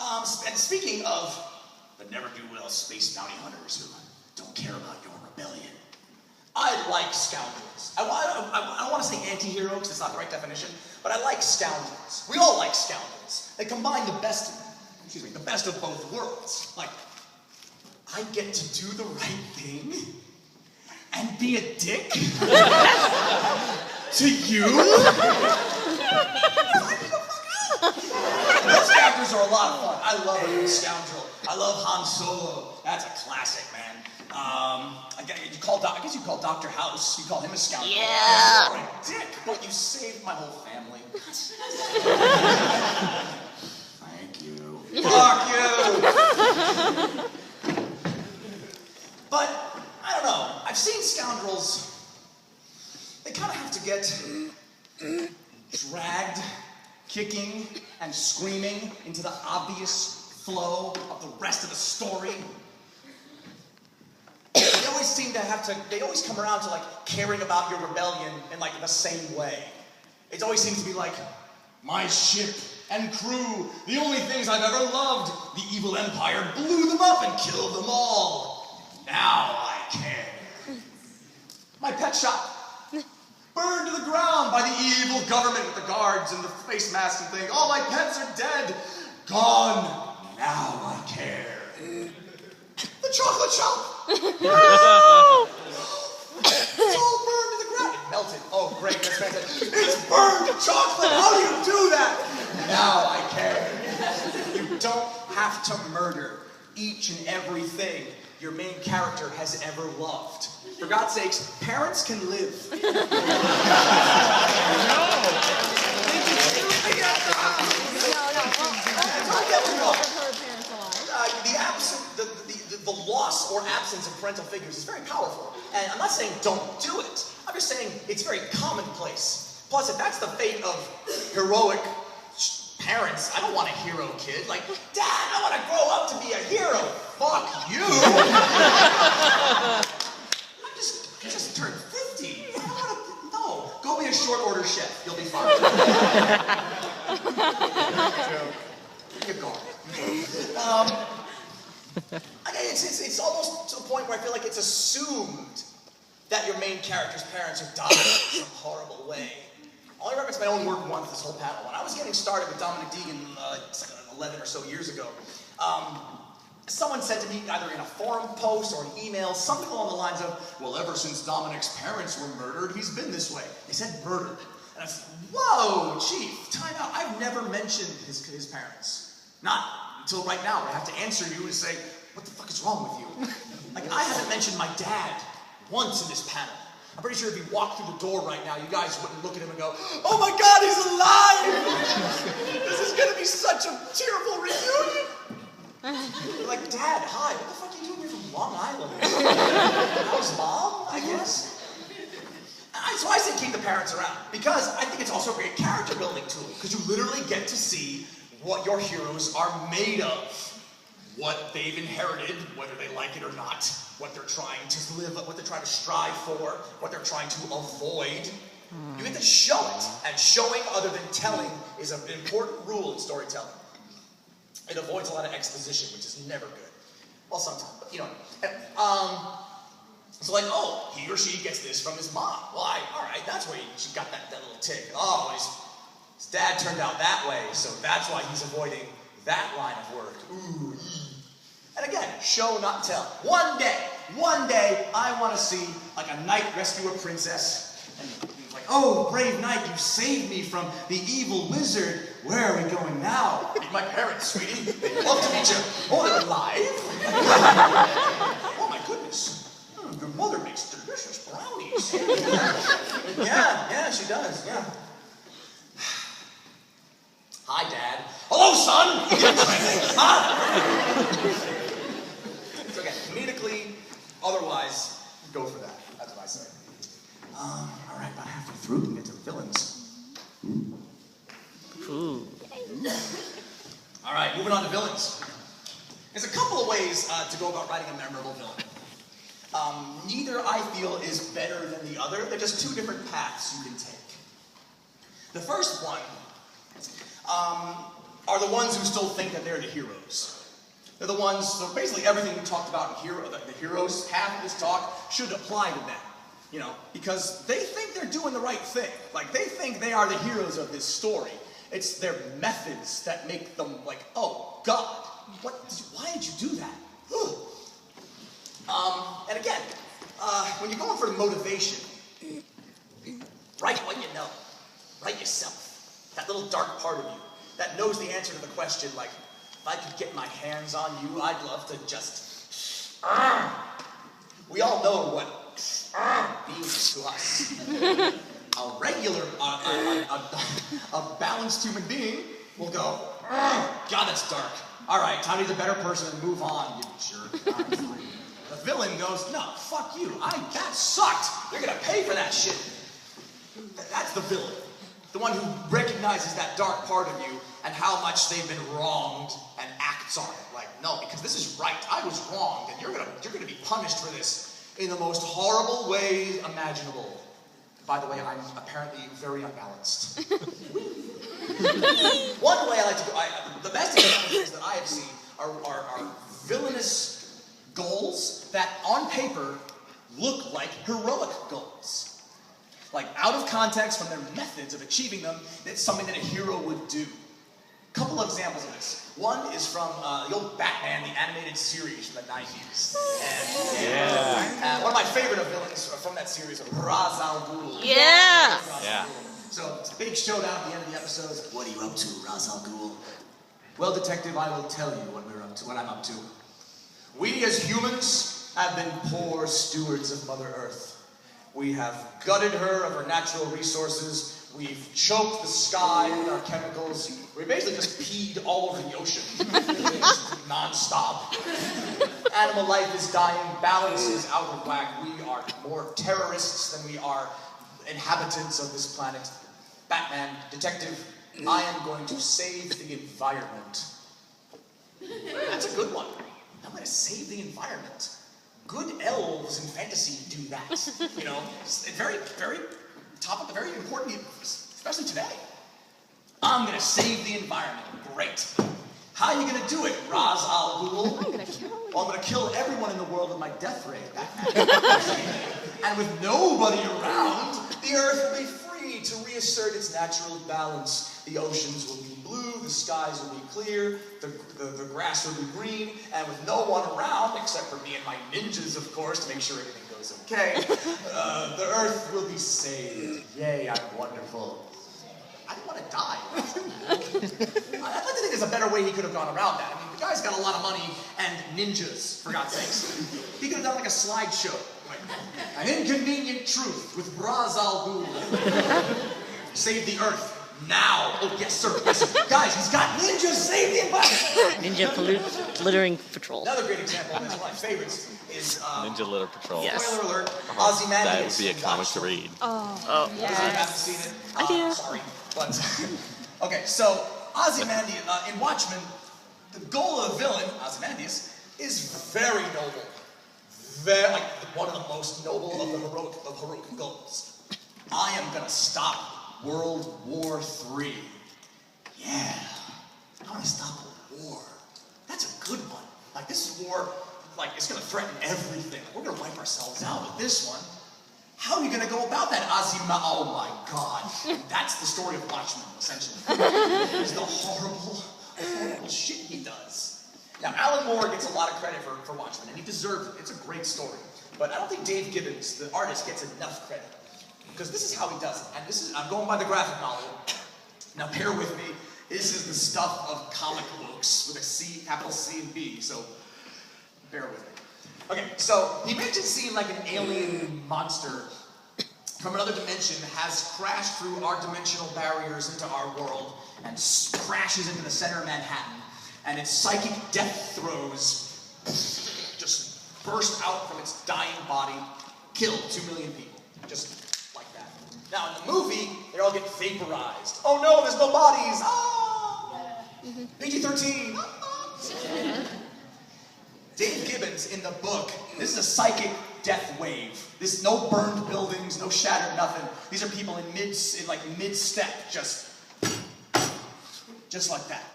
And speaking of the never-do-well space bounty hunters who don't care about your rebellion, I like scoundrels. I don't want to say anti-hero because it's not the right definition, but I like scoundrels. We all like scoundrels. They combine the best of both worlds. Like, I get to do the right thing and be a dick to you? Those characters are a lot of fun. I love a good scoundrel. I love Han Solo. That's a classic, man. I guess you call Dr. House. You call him a scoundrel. Yeah. You're a dick, but you saved my whole family. Thank you. Fuck you. But I don't know. I've seen scoundrels. They kind of have to get dragged, kicking and screaming into the obvious flow of the rest of the story. They always seem to they always come around to like caring about your rebellion in like the same way. It always seems to be like, my ship and crew, the only things I've ever loved, the evil empire blew them up and killed them all. Now I care. My pet shop, burned to the ground by the evil government with the guards and the face masks and things. All my pets are dead. Gone. Now I care. The chocolate shop. No! It's all burned to the ground. It melted. Oh, great. That's fantastic. It's burned to chocolate. How do you do that? Now I care. You don't have to murder each and everything your main character has ever loved. For God's sakes, parents can live. The loss or absence of parental figures is very powerful. And I'm not saying don't do it. I'm just saying it's very commonplace. Plus, if that's the fate of heroic parents, I don't want a hero kid. Like, Dad, I want to grow up to be a hero. Fuck you. I just turned 50. I don't want to. No. Go be a short order chef. You'll be fine. You're gone. It's almost to the point where I feel like it's assumed that your main character's parents are dying in some horrible way. I only reference my own work once this whole panel. When I was getting started with Dominic Deegan, it's like 11 or so years ago, someone said to me, either in a forum post or an email, something along the lines of, well, ever since Dominic's parents were murdered, he's been this way. They said murdered. And I said, whoa, Chief, time out. I've never mentioned his parents. Not until right now. I have to answer you and say, what the fuck is wrong with you? Like, I haven't mentioned my dad once in this panel. I'm pretty sure if he walked through the door right now, you guys wouldn't look at him and go, oh my God, he's alive! This is gonna be such a tearful reunion! You're like, Dad, hi, what the fuck are you doing here from Long Island? How's Mom, I guess? So I say keep the parents around, because I think it's also a great character building tool, because you literally get to see what your heroes are made of, what they've inherited, whether they like it or not, what they're trying to live, what they're trying to strive for, what they're trying to avoid. You get to show it, and showing other than telling is an important rule in storytelling. It avoids a lot of exposition, which is never good. Well, sometimes, but you know. So like, oh, he or she gets this from his mom. Well, all right, that's where she got that little tick. Oh, his dad turned out that way, so that's why he's avoiding that line of work. Ooh. And again, show, not tell. One day, I want to see like a knight rescue a princess. And he's like, oh, brave knight, you saved me from the evil wizard. Where are we going now? Meet my parents, sweetie. They'd love to meet you. Oh, they're alive? Oh, my goodness. Your mother makes delicious brownies. Yeah, she does, yeah. Hi, Dad. Hello, son! It's okay. Comedically, otherwise, go for that. That's what I say. All right, about halfway through, we get to villains. Ooh. All right, moving on to villains. There's a couple of ways to go about writing a memorable villain. Neither, I feel, is better than the other. They're just two different paths you can take. The first one are the ones who still think that they're the heroes. They're the ones, so basically everything we talked about in the heroes half of this talk should apply to them. You know, because they think they're doing the right thing. Like, they think they are the heroes of this story. It's their methods that make them like, oh, God, why did you do that? And again, when you're going for the motivation, write what you know. Write yourself. That little dark part of you that knows the answer to the question, like, if I could get my hands on you, I'd love to just... We all know what means to us. A regular, a balanced human being will go, God, that's dark. All right, time to be the better person and move on, you jerk. The villain goes, no, fuck you. That sucked. You're gonna pay for that shit. That's the villain. The one who recognizes that dark part of you and how much they've been wronged and acts on it. Like, no, because this is right. I was wronged, and you're gonna be punished for this in the most horrible way imaginable. By the way, I'm apparently very unbalanced. One way I like to go, the best examples that I have seen are villainous goals that on paper look like heroic goals. Like, out of context from their methods of achieving them, it's something that a hero would do. A couple of examples of this. One is from the old Batman, the animated series from the 90s. And one of my favorite villains from that series is Ra's al Ghul. Yeah! So, it's a big showdown at the end of the episodes. What are you up to, Ra's al Ghul? Well, detective, I will tell you what I'm up to. We as humans have been poor stewards of Mother Earth. We have gutted her of her natural resources. We've choked the sky with our chemicals. We basically just peed all over the ocean. Non-stop. Animal life is dying. Balance is out of whack. We are more terrorists than we are inhabitants of this planet. Batman, detective, I am going to save the environment. That's a good one. I'm going to save the environment. Good elves in fantasy do that. You know, it's very, very topic, very important, especially today. I'm going to save the environment. Great. How are you going to do it, Ra's al Ghul? I'm going to kill you. Well, I'm going to kill everyone in the world with my death ray. And with nobody around, the Earth will be free to reassert its natural balance. The oceans will be blue, the skies will be clear, the grass will be green, and with no one around, except for me and my ninjas, of course, to make sure everything goes okay, the Earth will be saved. Yay, I'm wonderful. I didn't want to die. I'd like to think there's a better way he could have gone around that. I mean, the guy's got a lot of money and ninjas, for God's sakes. He could have done like a slideshow. Like, an inconvenient truth with Ra's al Ghul. Save the Earth. Now! Oh, yes, sir. Yes, sir. Guys, he's got ninjas! Save the environment! Ninja littering patrol. Another great example, and it's one of my favorites, is... Ninja Litter Patrol. Yes. Spoiler alert, Ozymandias. That would be a comic to read. Oh. Yes. I haven't seen it. I do. Sorry. But, okay, so Ozymandias, in Watchmen, the goal of the villain, Ozymandias, is very noble. Like, one of the most noble of the heroic goals. I am gonna stop World War III. Yeah. I want to stop a war. That's a good one. Like, this war, like, it's going to threaten everything. We're going to wipe ourselves out with this one. How are you going to go about that, Ozymandias? Oh, my God. That's the story of Watchmen, essentially. It's the horrible shit he does. Now, Alan Moore gets a lot of credit for Watchmen, and he deserves it. It's a great story. But I don't think Dave Gibbons, the artist, gets enough credit. Because this is how he does it. And this is, I'm going by the graphic novel. Now bear with me. This is the stuff of comic books with a C, capital C and B, so bear with me. Okay, so he makes it seem like an alien monster from another dimension has crashed through our dimensional barriers into our world and crashes into the center of Manhattan. And its psychic death throes just burst out from its dying body, kill 2 million people. Just like that. Now in the movie, they all get vaporized. Oh no, there's no bodies! Oh! PG-13! Dave Gibbons in the book, this is a psychic death wave. This is no burned buildings, no shattered nothing. These are people in mid-step, just like that.